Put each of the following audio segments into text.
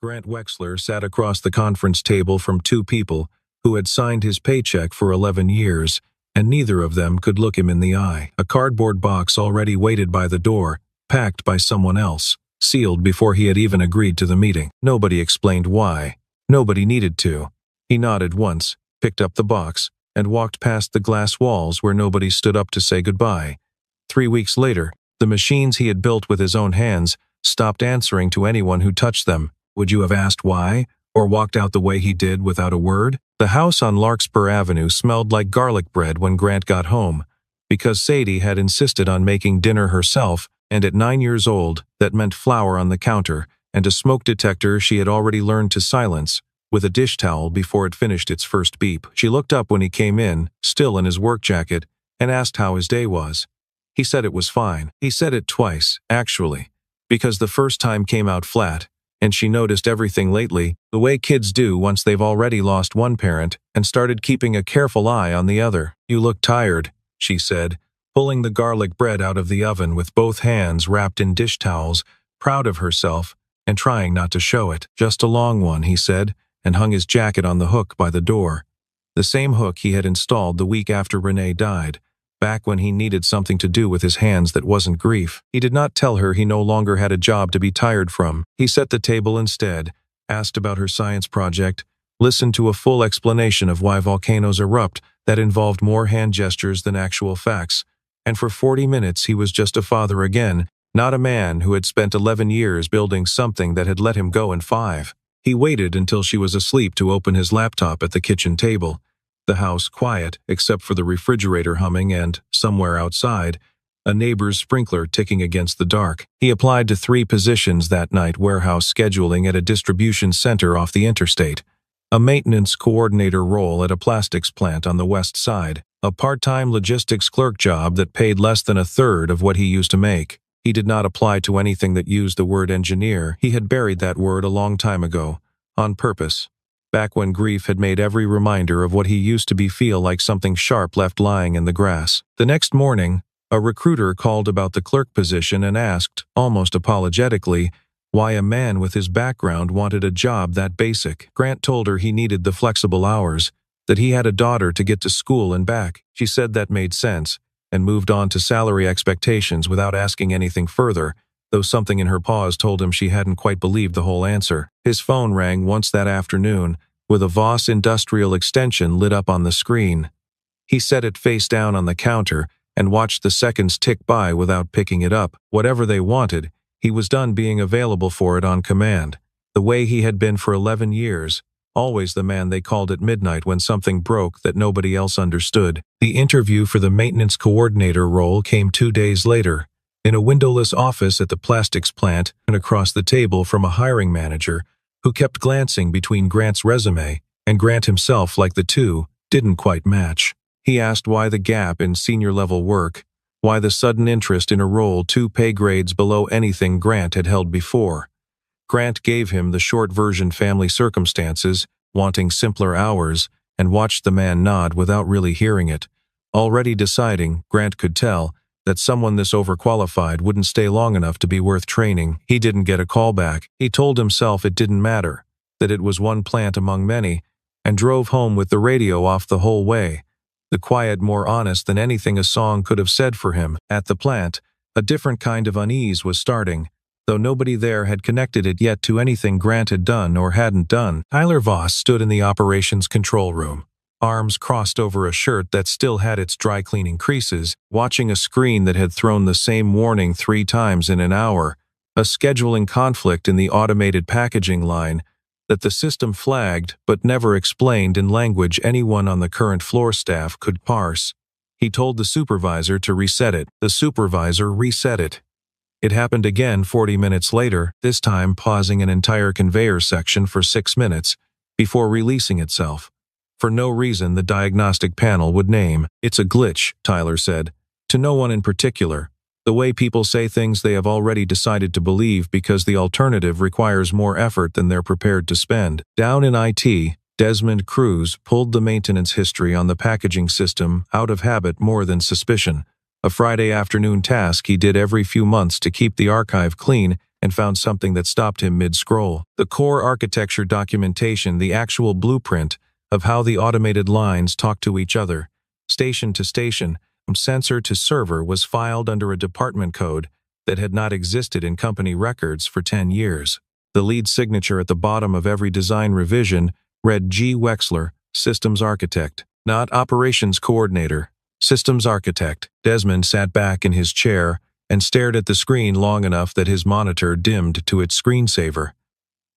Grant Wexler sat across the conference table from two people who had signed his paycheck for 11 years, and neither of them could look him in the eye. A cardboard box already waited by the door, packed by someone else, sealed before he had even agreed to the meeting. Nobody explained why. Nobody needed to. He nodded once, picked up the box, and walked past the glass walls where nobody stood up to say goodbye. 3 weeks later, the machines he had built with his own hands stopped answering to anyone who touched them. Would you have asked why, or walked out the way he did without a word? The house on Larkspur Avenue smelled like garlic bread when Grant got home, because Sadie had insisted on making dinner herself, and at 9 years old, that meant flour on the counter and a smoke detector she had already learned to silence with a dish towel before it finished its first beep. She looked up when he came in, still in his work jacket, and asked how his day was. He said it was fine. He said it twice, actually, because the first time came out flat, and she noticed everything lately, the way kids do once they've already lost one parent and started keeping a careful eye on the other. You look tired, she said, pulling the garlic bread out of the oven with both hands wrapped in dish towels, proud of herself and trying not to show it. Just a long one, he said, and hung his jacket on the hook by the door. The same hook he had installed the week after Renee died, back when he needed something to do with his hands that wasn't grief. He did not tell her he no longer had a job to be tired from. He set the table instead, asked about her science project, listened to a full explanation of why volcanoes erupt that involved more hand gestures than actual facts, and for 40 minutes he was just a father again, not a man who had spent 11 years building something that had let him go in 5. He waited until she was asleep to open his laptop at the kitchen table. The house quiet, except for the refrigerator humming and, somewhere outside, a neighbor's sprinkler ticking against the dark. He applied to 3 positions that night: warehouse scheduling at a distribution center off the interstate, a maintenance coordinator role at a plastics plant on the west side, a part-time logistics clerk job that paid less than a third of what he used to make. He did not apply to anything that used the word engineer. He had buried that word a long time ago, on purpose. Back when grief had made every reminder of what he used to be feel like something sharp left lying in the grass. The next morning, a recruiter called about the clerk position and asked, almost apologetically, why a man with his background wanted a job that basic. Grant told her he needed the flexible hours, that he had a daughter to get to school and back. She said that made sense, and moved on to salary expectations without asking anything further, though something in her pause told him she hadn't quite believed the whole answer. His phone rang once that afternoon, with a Voss Industrial extension lit up on the screen. He set it face down on the counter and watched the seconds tick by without picking it up. Whatever they wanted, he was done being available for it on command, the way he had been for 11 years, always the man they called at midnight when something broke that nobody else understood. The interview for the maintenance coordinator role came 2 days later, in a windowless office at the plastics plant and across the table from a hiring manager who kept glancing between Grant's resume and Grant himself like the two didn't quite match. He asked why the gap in senior-level work, why the sudden interest in a role 2 pay grades below anything Grant had held before. Grant gave him the short version: family circumstances, wanting simpler hours, and watched the man nod without really hearing it. Already deciding, Grant could tell, that someone this overqualified wouldn't stay long enough to be worth training. He didn't get a call back. He told himself it didn't matter, that it was one plant among many, and drove home with the radio off the whole way. The quiet more honest than anything a song could have said for him. At the plant, a different kind of unease was starting, though nobody there had connected it yet to anything Grant had done or hadn't done. Tyler Voss stood in the operations control room, arms crossed over a shirt that still had its dry cleaning creases, watching a screen that had thrown the same warning 3 times in an hour, a scheduling conflict in the automated packaging line that the system flagged but never explained in language anyone on the current floor staff could parse. He told the supervisor to reset it. The supervisor reset it. It happened again 40 minutes later, this time pausing an entire conveyor section for 6 minutes before releasing itself. For no reason the diagnostic panel would name. It's a glitch, Tyler said. To no one in particular. The way people say things they have already decided to believe because the alternative requires more effort than they're prepared to spend. Down in IT, Desmond Cruz pulled the maintenance history on the packaging system out of habit more than suspicion. A Friday afternoon task he did every few months to keep the archive clean and found something that stopped him mid-scroll. The core architecture documentation, the actual blueprint of how the automated lines talk to each other, station to station, from sensor to server, was filed under a department code that had not existed in company records for 10 years. The lead signature at the bottom of every design revision read G. Wexler, Systems Architect, not Operations Coordinator, Systems Architect. Desmond sat back in his chair and stared at the screen long enough that his monitor dimmed to its screensaver.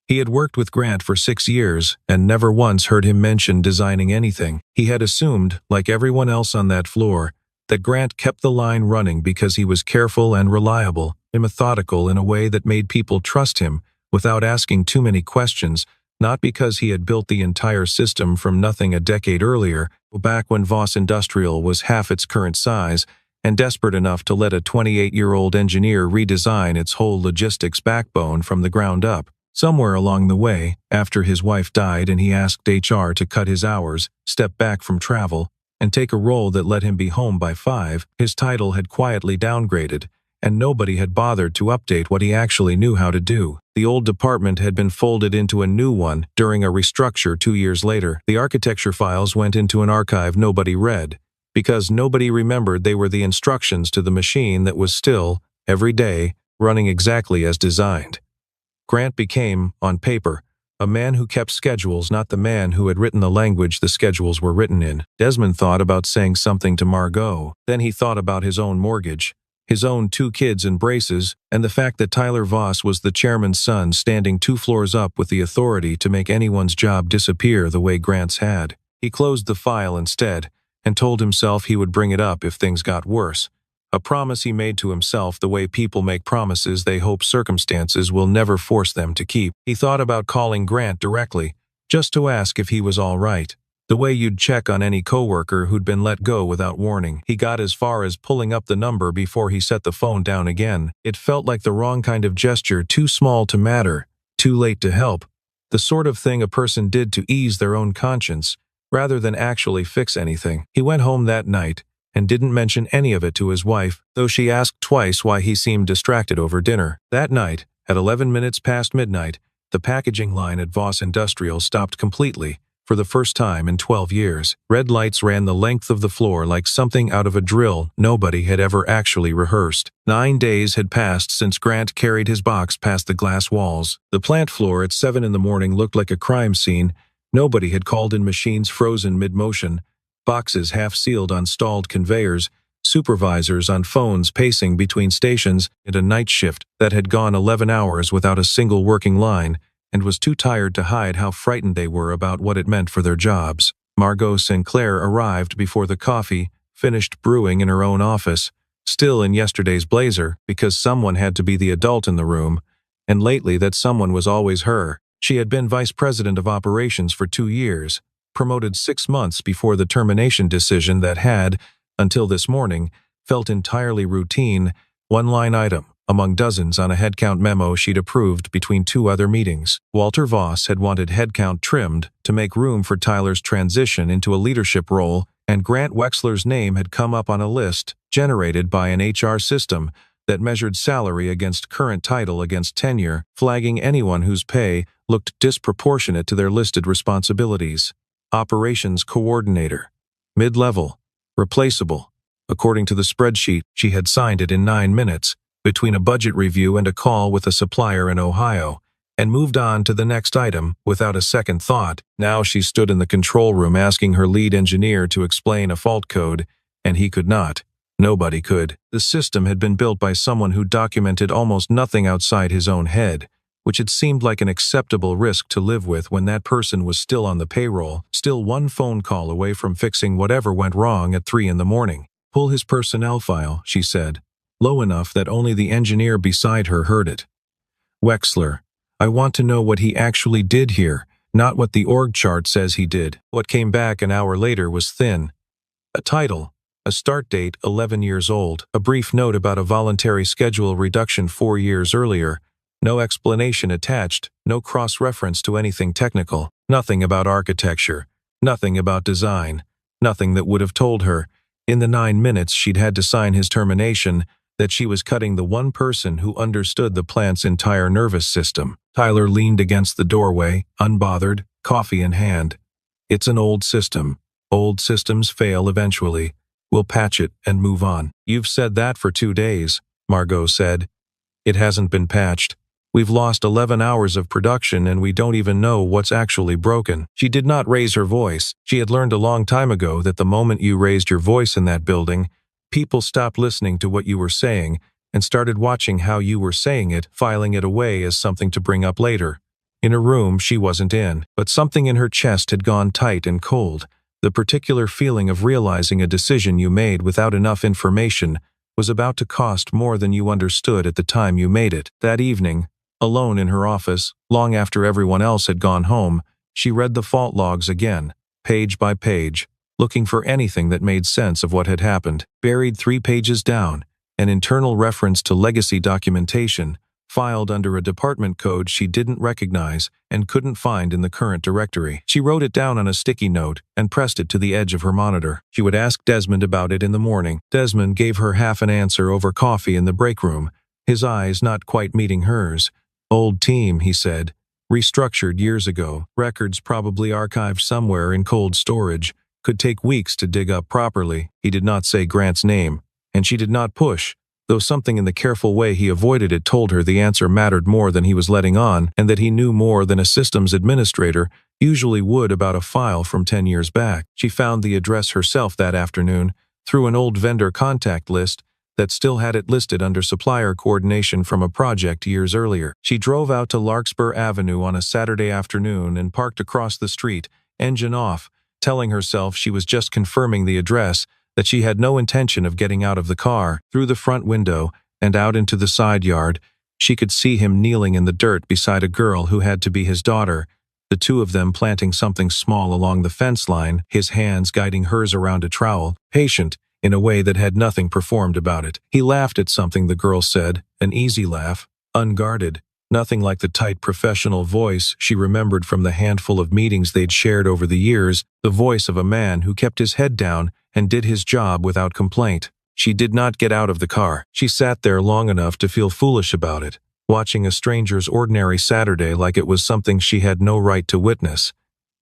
He had worked with Grant for 6 years and never once heard him mention designing anything. He had assumed, like everyone else on that floor, that Grant kept the line running because he was careful and reliable and methodical in a way that made people trust him without asking too many questions, not because he had built the entire system from nothing a decade earlier, back when Voss Industrial was half its current size, and desperate enough to let a 28-year-old engineer redesign its whole logistics backbone from the ground up. Somewhere along the way, after his wife died and he asked HR to cut his hours, step back from travel, and take a role that let him be home by 5, his title had quietly downgraded, and nobody had bothered to update what he actually knew how to do. The old department had been folded into a new one during a restructure 2 years later. The architecture files went into an archive nobody read, because nobody remembered they were the instructions to the machine that was still, every day, running exactly as designed. Grant became, on paper, a man who kept schedules, not the man who had written the language the schedules were written in. Desmond thought about saying something to Margot. Then he thought about his own mortgage, his own 2 kids in braces, and the fact that Tyler Voss was the chairman's son standing 2 floors up with the authority to make anyone's job disappear the way Grant's had. He closed the file instead, and told himself he would bring it up if things got worse. A promise he made to himself the way people make promises they hope circumstances will never force them to keep. He thought about calling Grant directly, just to ask if he was all right, the way you'd check on any coworker who'd been let go without warning. He got as far as pulling up the number before he set the phone down again. It felt like the wrong kind of gesture, too small to matter, too late to help, the sort of thing a person did to ease their own conscience, rather than actually fix anything. He went home that night and didn't mention any of it to his wife, though she asked twice why he seemed distracted over dinner. That night, at 11 minutes past midnight, the packaging line at Voss Industrial stopped completely, for the first time in 12 years. Red lights ran the length of the floor like something out of a drill nobody had ever actually rehearsed. 9 days had passed since Grant carried his box past the glass walls. The plant floor at 7 in the morning looked like a crime scene. Nobody had called in machines frozen mid-motion, boxes half-sealed on stalled conveyors, supervisors on phones pacing between stations, and a night shift that had gone 11 hours without a single working line and was too tired to hide how frightened they were about what it meant for their jobs. Margot Sinclair arrived before the coffee finished brewing in her own office, still in yesterday's blazer because someone had to be the adult in the room, and lately that someone was always her. She had been vice president of operations for 2 years, promoted 6 months before the termination decision that had, until this morning, felt entirely routine, one-line item among dozens on a headcount memo she'd approved between 2 other meetings. Walter Voss had wanted headcount trimmed to make room for Tyler's transition into a leadership role, and Grant Wexler's name had come up on a list generated by an HR system that measured salary against current title against tenure, flagging anyone whose pay looked disproportionate to their listed responsibilities. Operations Coordinator. Mid-level. Replaceable. According to the spreadsheet, she had signed it in 9 minutes, between a budget review and a call with a supplier in Ohio, and moved on to the next item without a second thought. Now she stood in the control room asking her lead engineer to explain a fault code, and he could not. Nobody could. The system had been built by someone who documented almost nothing outside his own head, which had seemed like an acceptable risk to live with when that person was still on the payroll, still 1 phone call away from fixing whatever went wrong at 3 in the morning. Pull his personnel file, she said, low enough that only the engineer beside her heard it. Wexler, I want to know what he actually did here, not what the org chart says he did. What came back an hour later was thin. A title, a start date 11 years old, a brief note about a voluntary schedule reduction 4 years earlier, no explanation attached, no cross-reference to anything technical, nothing about architecture, nothing about design, nothing that would have told her, in the 9 minutes she'd had to sign his termination, that she was cutting the one person who understood the plant's entire nervous system. Tyler leaned against the doorway, unbothered, coffee in hand. It's an old system. Old systems fail eventually. We'll patch it and move on. You've said that for 2 days, Margot said. It hasn't been patched. We've lost 11 hours of production and we don't even know what's actually broken. She did not raise her voice. She had learned a long time ago that the moment you raised your voice in that building, people stopped listening to what you were saying and started watching how you were saying it, filing it away as something to bring up later. In a room she wasn't in, but something in her chest had gone tight and cold. The particular feeling of realizing a decision you made without enough information was about to cost more than you understood at the time you made it. That evening, alone in her office, long after everyone else had gone home, she read the fault logs again, page by page, looking for anything that made sense of what had happened. Buried 3 pages down, an internal reference to legacy documentation, filed under a department code she didn't recognize and couldn't find in the current directory. She wrote it down on a sticky note and pressed it to the edge of her monitor. She would ask Desmond about it in the morning. Desmond gave her half an answer over coffee in the break room, his eyes not quite meeting hers. Old team, he said. Restructured years ago. Records probably archived somewhere in cold storage. Could take weeks to dig up properly. He did not say Grant's name, and she did not push, though something in the careful way he avoided it told her the answer mattered more than he was letting on, and that he knew more than a systems administrator usually would about a file from 10 years back. She found the address herself that afternoon, through an old vendor contact list that still had it listed under supplier coordination from a project years earlier. She drove out to Larkspur Avenue on a Saturday afternoon and parked across the street, engine off, telling herself she was just confirming the address, that she had no intention of getting out of the car. Through the front window and out into the side yard, she could see him kneeling in the dirt beside a girl who had to be his daughter, the two of them planting something small along the fence line, his hands guiding hers around a trowel, patient, in a way that had nothing performed about it. He laughed at something the girl said, an easy laugh, unguarded, nothing like the tight professional voice she remembered from the handful of meetings they'd shared over the years, the voice of a man who kept his head down and did his job without complaint. She did not get out of the car. She sat there long enough to feel foolish about it, watching a stranger's ordinary Saturday like it was something she had no right to witness,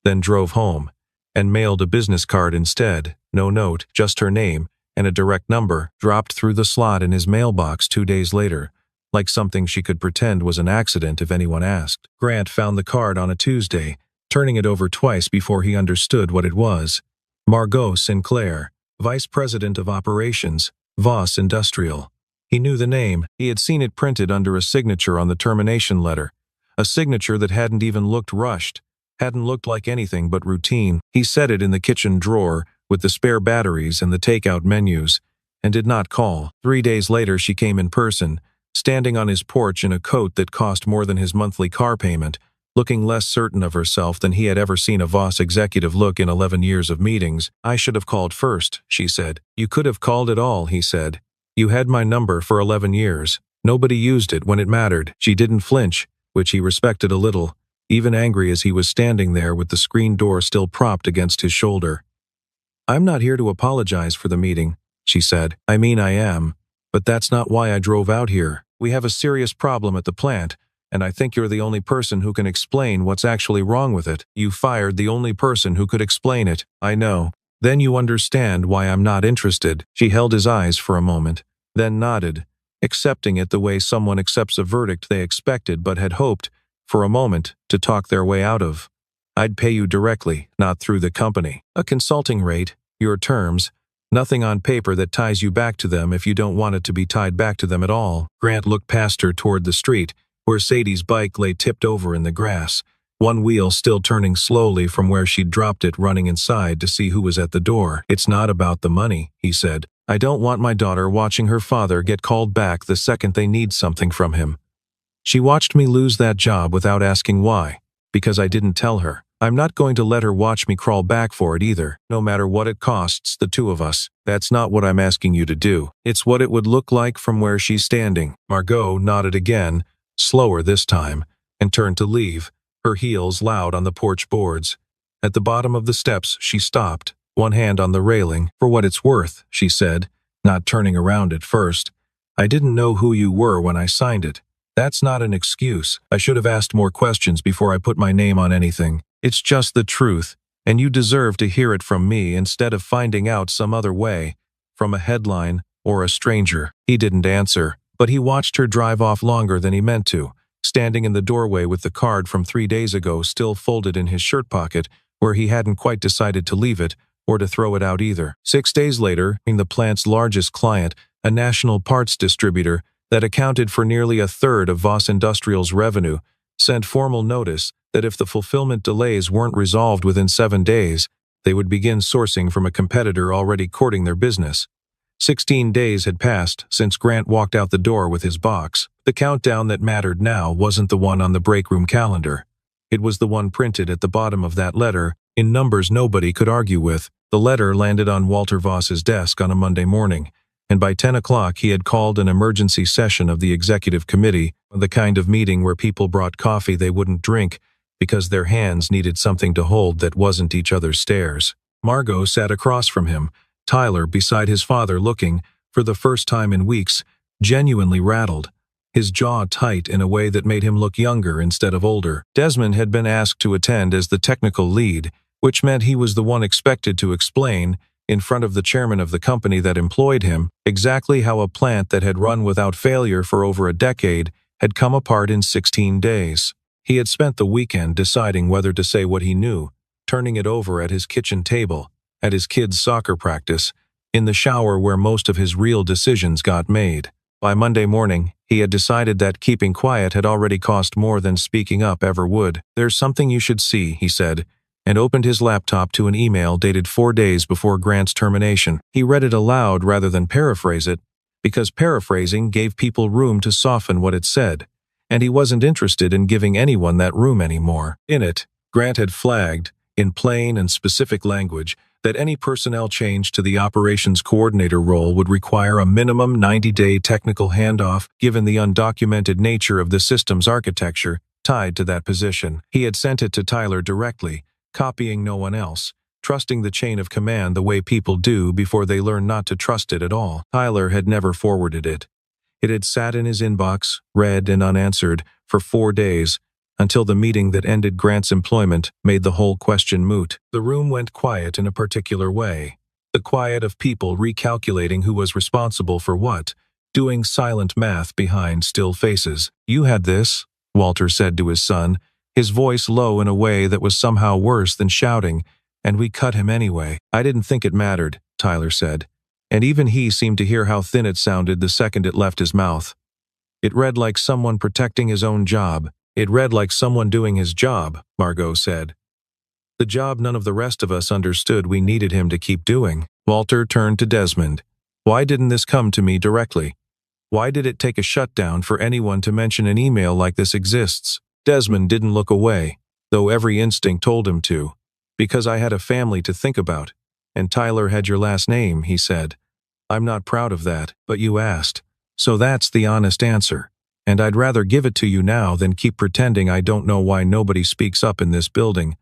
then drove home and mailed a business card instead. No note, just her name, and a direct number, dropped through the slot in his mailbox 2 days later, like something she could pretend was an accident if anyone asked. Grant found the card on a Tuesday, turning it over twice before he understood what it was. Margot Sinclair, Vice President of Operations, Voss Industrial. He knew the name. He had seen it printed under a signature on the termination letter, a signature that hadn't even looked rushed, hadn't looked like anything but routine. He set it in the kitchen drawer, with the spare batteries and the takeout menus, and did not call. 3 days later she came in person, standing on his porch in a coat that cost more than his monthly car payment, looking less certain of herself than he had ever seen a Voss executive look in 11 years of meetings. I should have called first, she said. You could have called at all, he said. You had my number for 11 years. Nobody used it when it mattered. She didn't flinch, which he respected a little, even angry as he was standing there with the screen door still propped against his shoulder. I'm not here to apologize for the meeting, she said. I mean, I am, but that's not why I drove out here. We have a serious problem at the plant, and I think you're the only person who can explain what's actually wrong with it. You fired the only person who could explain it. I know. Then you understand why I'm not interested. She held his eyes for a moment, then nodded, accepting it the way someone accepts a verdict they expected but had hoped, for a moment, to talk their way out of. I'd pay you directly, not through the company. A consulting rate, your terms, nothing on paper that ties you back to them if you don't want it to be tied back to them at all. Grant looked past her toward the street, where Sadie's bike lay tipped over in the grass, one wheel still turning slowly from where she'd dropped it, running inside to see who was at the door. It's not about the money, he said. I don't want my daughter watching her father get called back the second they need something from him. She watched me lose that job without asking why, because I didn't tell her. I'm not going to let her watch me crawl back for it either, no matter what it costs the two of us. That's not what I'm asking you to do. It's what it would look like from where she's standing. Margot nodded again, slower this time, and turned to leave, her heels loud on the porch boards. At the bottom of the steps, she stopped, one hand on the railing. For what it's worth, she said, not turning around at first. I didn't know who you were when I signed it. That's not an excuse. I should have asked more questions before I put my name on anything. It's just the truth, and you deserve to hear it from me instead of finding out some other way, from a headline or a stranger." He didn't answer, but he watched her drive off longer than he meant to, standing in the doorway with the card from 3 days ago still folded in his shirt pocket, where he hadn't quite decided to leave it or to throw it out either. 6 days later, the plant's largest client, a national parts distributor that accounted for nearly a third of Voss Industrial's revenue, sent formal notice that if the fulfillment delays weren't resolved within 7 days, they would begin sourcing from a competitor already courting their business. 16 days had passed since Grant walked out the door with his box. The countdown that mattered now wasn't the one on the break room calendar. It was the one printed at the bottom of that letter, in numbers nobody could argue with. The letter landed on Walter Voss's desk on a Monday morning, and by 10 o'clock he had called an emergency session of the executive committee, the kind of meeting where people brought coffee they wouldn't drink because their hands needed something to hold that wasn't each other's stares. Margot sat across from him, Tyler beside his father looking, for the first time in weeks, genuinely rattled, his jaw tight in a way that made him look younger instead of older. Desmond had been asked to attend as the technical lead, which meant he was the one expected to explain, in front of the chairman of the company that employed him, exactly how a plant that had run without failure for over a decade had come apart in 16 days. He had spent the weekend deciding whether to say what he knew, turning it over at his kitchen table, at his kids' soccer practice, in the shower where most of his real decisions got made. By Monday morning, he had decided that keeping quiet had already cost more than speaking up ever would. "There's something you should see," he said, and opened his laptop to an email dated 4 days before Grant's termination. He read it aloud rather than paraphrase it, because paraphrasing gave people room to soften what it said, and he wasn't interested in giving anyone that room anymore. In it, Grant had flagged, in plain and specific language, that any personnel change to the operations coordinator role would require a minimum 90-day technical handoff given the undocumented nature of the system's architecture tied to that position. He had sent it to Tyler directly, copying no one else, trusting the chain of command the way people do before they learn not to trust it at all. Tyler had never forwarded it. It had sat in his inbox, read and unanswered, for 4 days, until the meeting that ended Grant's employment made the whole question moot. The room went quiet in a particular way, the quiet of people recalculating who was responsible for what, doing silent math behind still faces. "You had this," Walter said to his son, his voice low in a way that was somehow worse than shouting, "and we cut him anyway." "I didn't think it mattered," Tyler said, and even he seemed to hear how thin it sounded the second it left his mouth. "It read like someone protecting his own job." "It read like someone doing his job," Margot said. "The job none of the rest of us understood we needed him to keep doing." Walter turned to Desmond. "Why didn't this come to me directly? Why did it take a shutdown for anyone to mention an email like this exists?" Desmond didn't look away, though every instinct told him to. "Because I had a family to think about, and Tyler had your last name," he said. "I'm not proud of that, but you asked. So that's the honest answer. And I'd rather give it to you now than keep pretending I don't know why nobody speaks up in this building,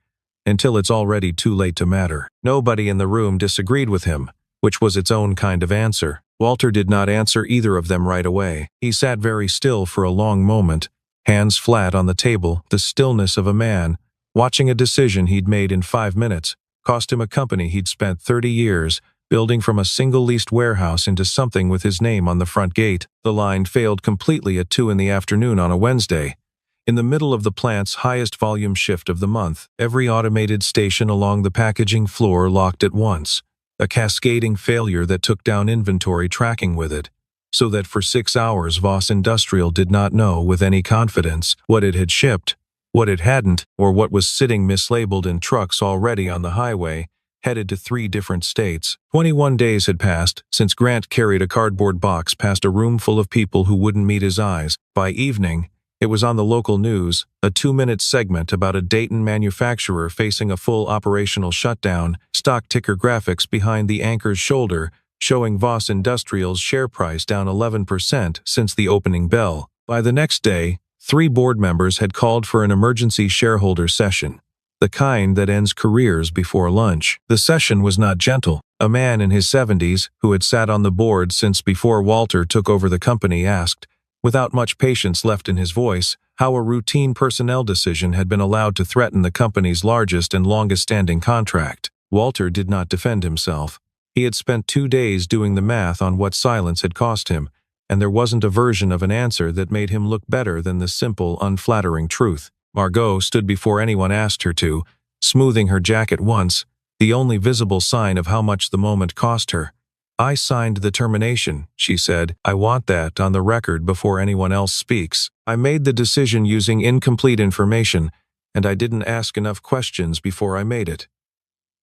until it's already too late to matter." Nobody in the room disagreed with him, which was its own kind of answer. Walter did not answer either of them right away. He sat very still for a long moment, hands flat on the table, the stillness of a man, watching a decision he'd made in 5 minutes, cost him a company he'd spent 30 years building from a single leased warehouse into something with his name on the front gate. The line failed completely at 2 in the afternoon on a Wednesday, in the middle of the plant's highest volume shift of the month. Every automated station along the packaging floor locked at once, a cascading failure that took down inventory tracking with it, so that for 6 hours Voss Industrial did not know with any confidence what it had shipped, what it hadn't, or what was sitting mislabeled in trucks already on the highway, headed to 3 different states. 21 days had passed since Grant carried a cardboard box past a room full of people who wouldn't meet his eyes. By evening, it was on the local news, a 2-minute segment about a Dayton manufacturer facing a full operational shutdown, stock ticker graphics behind the anchor's shoulder, showing Voss Industrial's share price down 11% since the opening bell. By the next day, 3 board members had called for an emergency shareholder session, the kind that ends careers before lunch. The session was not gentle. A man in his 70s, who had sat on the board since before Walter took over the company, asked, without much patience left in his voice, how a routine personnel decision had been allowed to threaten the company's largest and longest-standing contract. Walter did not defend himself. He had spent 2 days doing the math on what silence had cost him, and there wasn't a version of an answer that made him look better than the simple, unflattering truth. Margot stood before anyone asked her to, smoothing her jacket once, the only visible sign of how much the moment cost her. "I signed the termination," she said. "I want that on the record before anyone else speaks. I made the decision using incomplete information, and I didn't ask enough questions before I made it.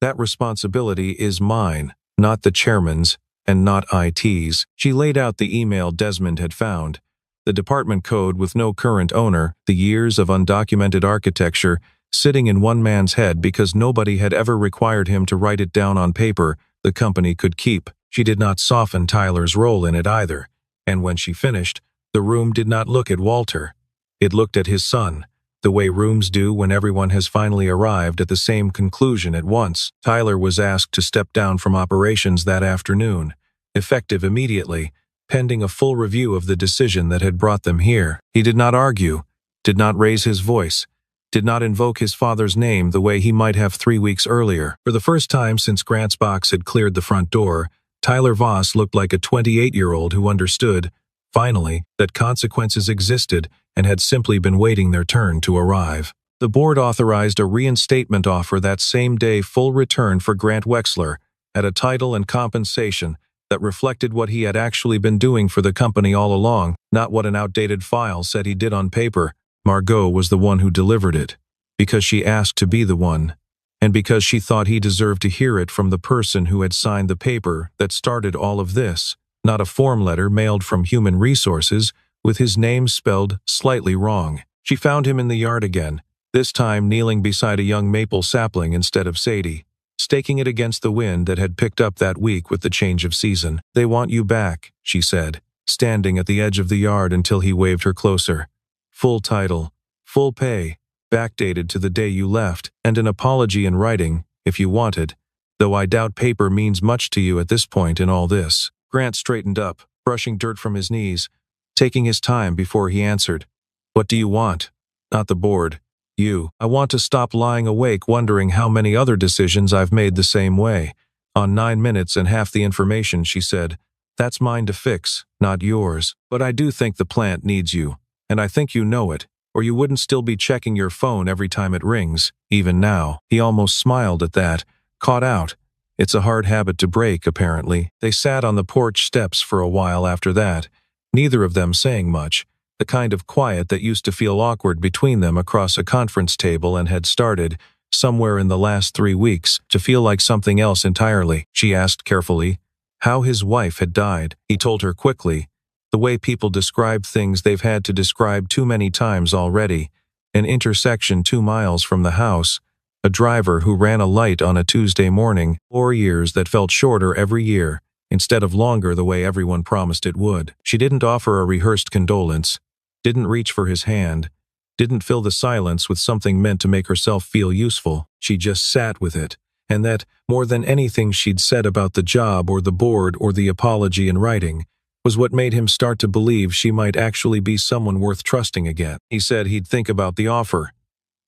That responsibility is mine, not the chairman's, and not IT's." She laid out the email Desmond had found. The department code with no current owner, the years of undocumented architecture, sitting in one man's head because nobody had ever required him to write it down on paper the company could keep. She did not soften Tyler's role in it either, and when she finished, the room did not look at Walter. It looked at his son, the way rooms do when everyone has finally arrived at the same conclusion at once. Tyler was asked to step down from operations that afternoon, effective immediately, pending a full review of the decision that had brought them here. He did not argue, did not raise his voice, did not invoke his father's name the way he might have 3 weeks earlier. For the first time since Grant's box had cleared the front door, Tyler Voss looked like a 28-year-old who understood, finally, that consequences existed and had simply been waiting their turn to arrive. The board authorized a reinstatement offer that same day, full return for Grant Wexler, at a title and compensation that reflected what he had actually been doing for the company all along, not what an outdated file said he did on paper. Margot was the one who delivered it, because she asked to be the one, and because she thought he deserved to hear it from the person who had signed the paper that started all of this, not a form letter mailed from Human Resources with his name spelled slightly wrong. She found him in the yard again, this time kneeling beside a young maple sapling instead of Sadie, staking it against the wind that had picked up that week with the change of season. "They want you back," she said, standing at the edge of the yard until he waved her closer. "Full title, full pay, backdated to the day you left, and an apology in writing, if you want it, though I doubt paper means much to you at this point in all this." Grant straightened up, brushing dirt from his knees, taking his time before he answered. "What do you want?" "Not the board. You. I want to stop lying awake wondering how many other decisions I've made the same way. On 9 minutes and half the information," she said. "That's mine to fix, not yours. But I do think the plant needs you. And I think you know it, or you wouldn't still be checking your phone every time it rings, even now." He almost smiled at that, caught out. It's a hard habit to break, apparently. They sat on the porch steps for a while after that, neither of them saying much, the kind of quiet that used to feel awkward between them across a conference table and had started, somewhere in the last 3 weeks, to feel like something else entirely. She asked carefully how his wife had died. He told her quickly, the way people describe things they've had to describe too many times already. An intersection 2 miles from the house, a driver who ran a light on a Tuesday morning, 4 years that felt shorter every year, instead of longer the way everyone promised it would. She didn't offer a rehearsed condolence, didn't reach for his hand, didn't fill the silence with something meant to make herself feel useful. She just sat with it, and that, more than anything she'd said about the job or the board or the apology in writing, was what made him start to believe she might actually be someone worth trusting again. He said he'd think about the offer.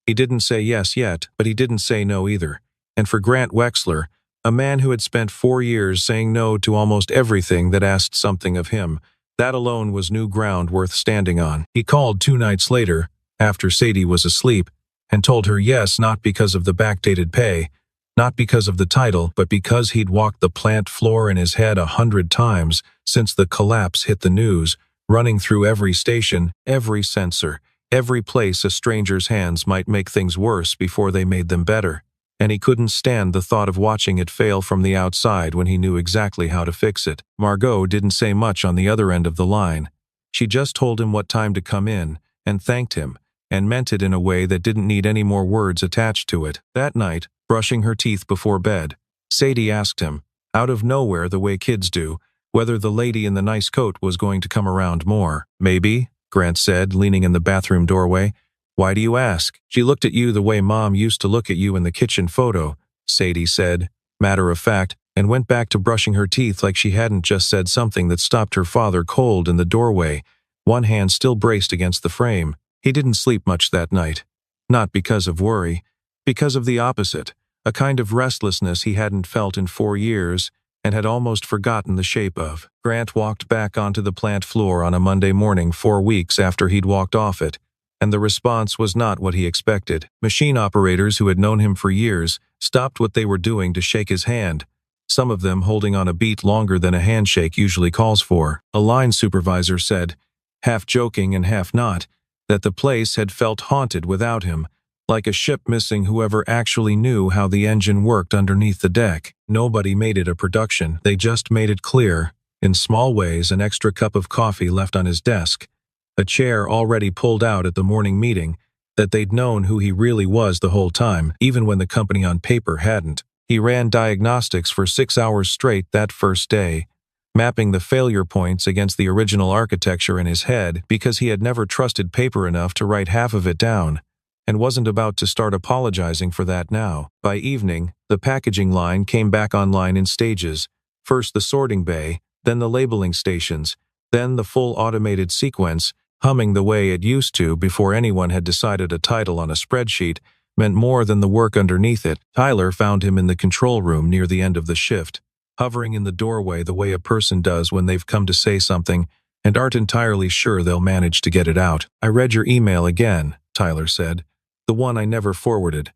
He didn't say yes yet, but he didn't say no either. And for Grant Wexler, a man who had spent 4 years saying no to almost everything that asked something of him, that alone was new ground worth standing on. He called 2 nights later, after Sadie was asleep, and told her yes, not because of the backdated pay, not because of the title, but because he'd walked the plant floor in his head 100 times since the collapse hit the news, running through every station, every sensor, every place a stranger's hands might make things worse before they made them better. And he couldn't stand the thought of watching it fail from the outside when he knew exactly how to fix it. Margot didn't say much on the other end of the line. She just told him what time to come in, and thanked him, and meant it in a way that didn't need any more words attached to it. That night, brushing her teeth before bed, Sadie asked him, out of nowhere the way kids do, whether the lady in the nice coat was going to come around more. "Maybe," Grant said, leaning in the bathroom doorway. "Why do you ask?" "She looked at you the way Mom used to look at you in the kitchen photo," Sadie said, matter of fact. and went back to brushing her teeth like she hadn't just said something that stopped her father cold in the doorway, one hand still braced against the frame. He didn't sleep much that night. Not because of worry, because of the opposite, a kind of restlessness he hadn't felt in 4 years and had almost forgotten the shape of. Grant walked back onto the plant floor on a Monday morning 4 weeks after he'd walked off it, and the response was not what he expected. Machine operators who had known him for years stopped what they were doing to shake his hand, some of them holding on a beat longer than a handshake usually calls for. A line supervisor said, half joking and half not, that the place had felt haunted without him, like a ship missing whoever actually knew how the engine worked underneath the deck. Nobody made it a production, they just made it clear, in small ways, an extra cup of coffee left on his desk, a chair already pulled out at the morning meeting, that they'd known who he really was the whole time, even when the company on paper hadn't. He ran diagnostics for 6 hours straight that first day, mapping the failure points against the original architecture in his head because he had never trusted paper enough to write half of it down, and wasn't about to start apologizing for that now. By evening, the packaging line came back online in stages, first the sorting bay, then the labeling stations, then the full automated sequence, humming the way it used to before anyone had decided a title on a spreadsheet meant more than the work underneath it. Tyler found him in the control room near the end of the shift, hovering in the doorway the way a person does when they've come to say something and aren't entirely sure they'll manage to get it out. "I read your email again," Tyler said. "The one I never forwarded.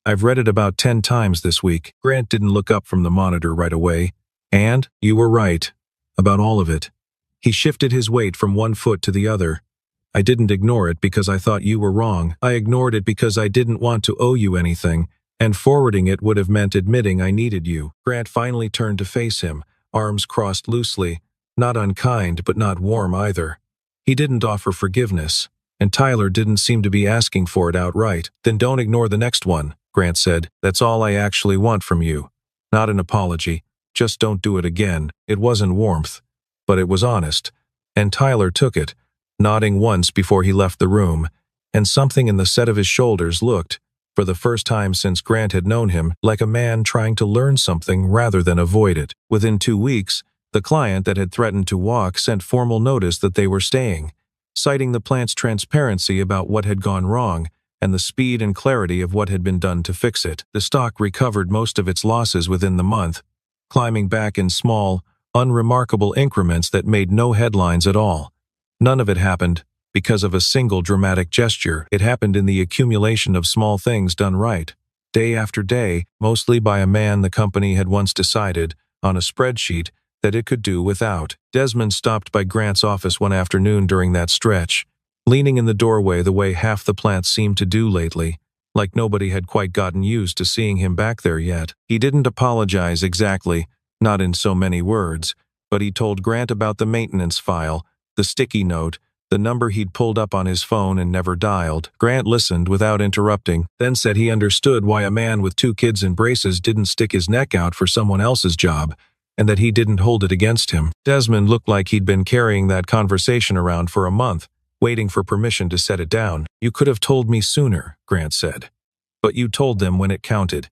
I've read it about 10 times this week." Grant didn't look up from the monitor right away. "And you were right. About all of it." He shifted his weight from one foot to the other. "I didn't ignore it because I thought you were wrong. I ignored it because I didn't want to owe you anything, and forwarding it would have meant admitting I needed you." Grant finally turned to face him, arms crossed loosely, not unkind but not warm either. He didn't offer forgiveness, and Tyler didn't seem to be asking for it outright. "Then don't ignore the next one," Grant said. "That's all I actually want from you. Not an apology. Just don't do it again." It wasn't warmth, but it was honest, and Tyler took it, nodding once before he left the room, and something in the set of his shoulders looked, for the first time since Grant had known him, like a man trying to learn something rather than avoid it. Within 2 weeks, the client that had threatened to walk sent formal notice that they were staying, citing the plant's transparency about what had gone wrong and the speed and clarity of what had been done to fix it. The stock recovered most of its losses within the month, climbing back in small, unremarkable increments that made no headlines at all. None of it happened because of a single dramatic gesture. It happened in the accumulation of small things done right, day after day, mostly by a man the company had once decided, on a spreadsheet, that it could do without. Desmond stopped by Grant's office one afternoon during that stretch, leaning in the doorway the way half the plant seemed to do lately, like nobody had quite gotten used to seeing him back there yet. He didn't apologize exactly, not in so many words, but he told Grant about the maintenance file, the sticky note, the number he'd pulled up on his phone and never dialed. Grant listened without interrupting, then said he understood why a man with 2 kids in braces didn't stick his neck out for someone else's job, and that he didn't hold it against him. Desmond looked like he'd been carrying that conversation around for a month, waiting for permission to set it down. "You could have told me sooner," Grant said. "But you told them when it counted.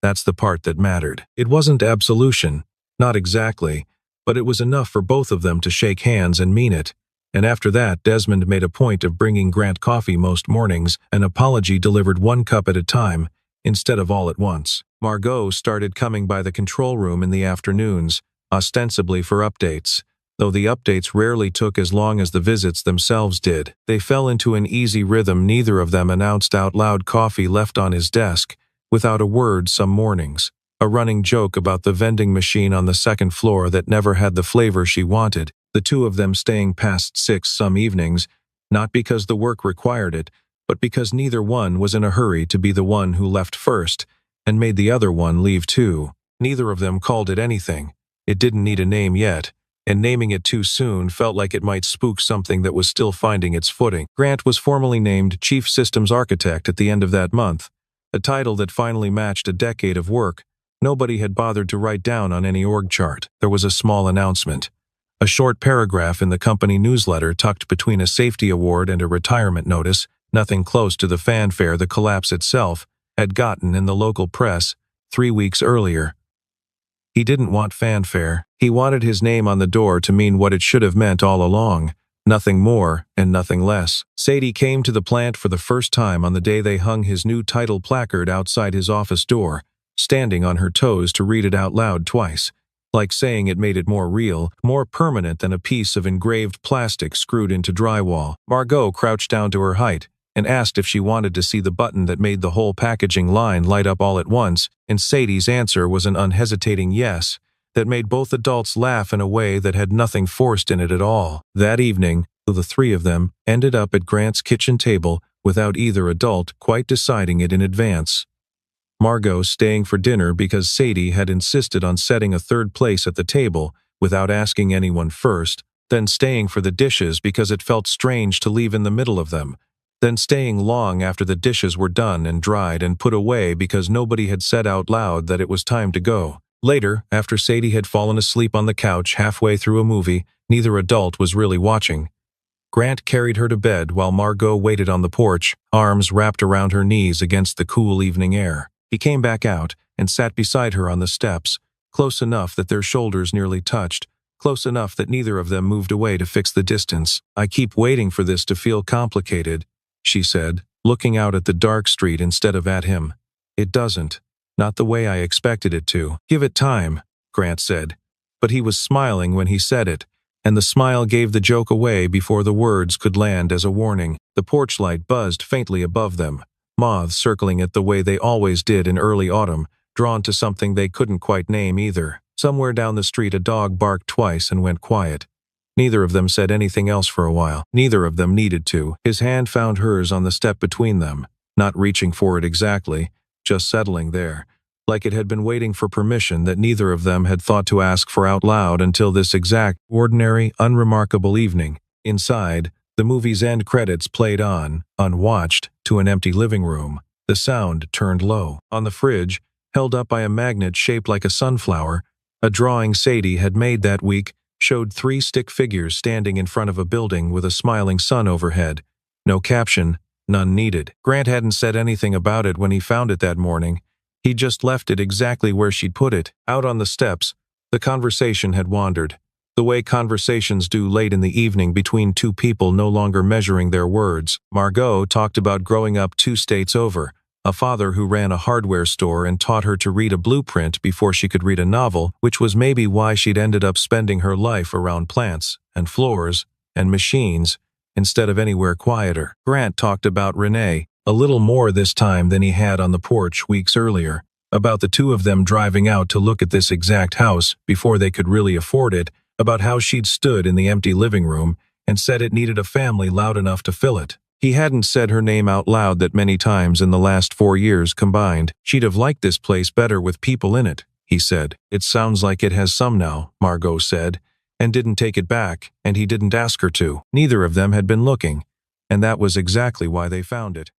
That's the part that mattered." It wasn't absolution, not exactly, but it was enough for both of them to shake hands and mean it. And after that, Desmond made a point of bringing Grant coffee most mornings, an apology delivered 1 cup at a time, instead of all at once. Margot started coming by the control room in the afternoons, ostensibly for updates, though the updates rarely took as long as the visits themselves did. They fell into an easy rhythm. Neither of them announced out loud coffee left on his desk, without a word some mornings. A running joke about the vending machine on the 2nd floor that never had the flavor she wanted, the 2 of them staying past 6 some evenings, not because the work required it, but because neither one was in a hurry to be the one who left first, and made the other one leave too. Neither of them called it anything. It didn't need a name yet, and naming it too soon felt like it might spook something that was still finding its footing. Grant was formally named Chief Systems Architect at the end of that month, a title that finally matched a decade of work nobody had bothered to write down on any org chart. There was a small announcement, a short paragraph in the company newsletter tucked between a safety award and a retirement notice, nothing close to the fanfare the collapse itself had gotten in the local press 3 weeks earlier. He didn't want fanfare. He wanted his name on the door to mean what it should have meant all along. Nothing more and nothing less. Sadie came to the plant for the first time on the day they hung his new title placard outside his office door, standing on her toes to read it out loud twice, like saying it made it more real, more permanent than a piece of engraved plastic screwed into drywall. Margot crouched down to her height and asked if she wanted to see the button that made the whole packaging line light up all at once, and Sadie's answer was an unhesitating yes that made both adults laugh in a way that had nothing forced in it at all. That evening, the three of them ended up at Grant's kitchen table without either adult quite deciding it in advance. Margot staying for dinner because Sadie had insisted on setting a third place at the table without asking anyone first, then staying for the dishes because it felt strange to leave in the middle of them, then staying long after the dishes were done and dried and put away because nobody had said out loud that it was time to go. Later, after Sadie had fallen asleep on the couch halfway through a movie neither adult was really watching, Grant carried her to bed while Margot waited on the porch, arms wrapped around her knees against the cool evening air. He came back out and sat beside her on the steps, close enough that their shoulders nearly touched, close enough that neither of them moved away to fix the distance. "I keep waiting for this to feel complicated," she said, looking out at the dark street instead of at him. "It doesn't. Not the way I expected it to." "Give it time," Grant said. But he was smiling when he said it, and the smile gave the joke away before the words could land as a warning. The porch light buzzed faintly above them, moths circling it the way they always did in early autumn, drawn to something they couldn't quite name either. Somewhere down the street a dog barked twice and went quiet. Neither of them said anything else for a while. Neither of them needed to. His hand found hers on the step between them, not reaching for it exactly, just settling there, like it had been waiting for permission that neither of them had thought to ask for out loud until this exact, ordinary, unremarkable evening. Inside, the movie's end credits played on, unwatched, to an empty living room. The sound turned low. On the fridge, held up by a magnet shaped like a sunflower, a drawing Sadie had made that week showed 3 stick figures standing in front of a building with a smiling sun overhead. No caption, none needed. Grant hadn't said anything about it when he found it that morning. He just left it exactly where she'd put it. Out on the steps, the conversation had wandered, the way conversations do late in the evening between two people no longer measuring their words. Margot talked about growing up 2 states over, a father who ran a hardware store and taught her to read a blueprint before she could read a novel, which was maybe why she'd ended up spending her life around plants and floors and machines instead of anywhere quieter. Grant talked about Renee, a little more this time than he had on the porch weeks earlier, about the two of them driving out to look at this exact house before they could really afford it, about how she'd stood in the empty living room and said it needed a family loud enough to fill it. He hadn't said her name out loud that many times in the last 4 years combined. She'd have liked this place better with people in it, he said. "It sounds like it has some now," Margot said, and didn't take it back, and he didn't ask her to. Neither of them had been looking, and that was exactly why they found it.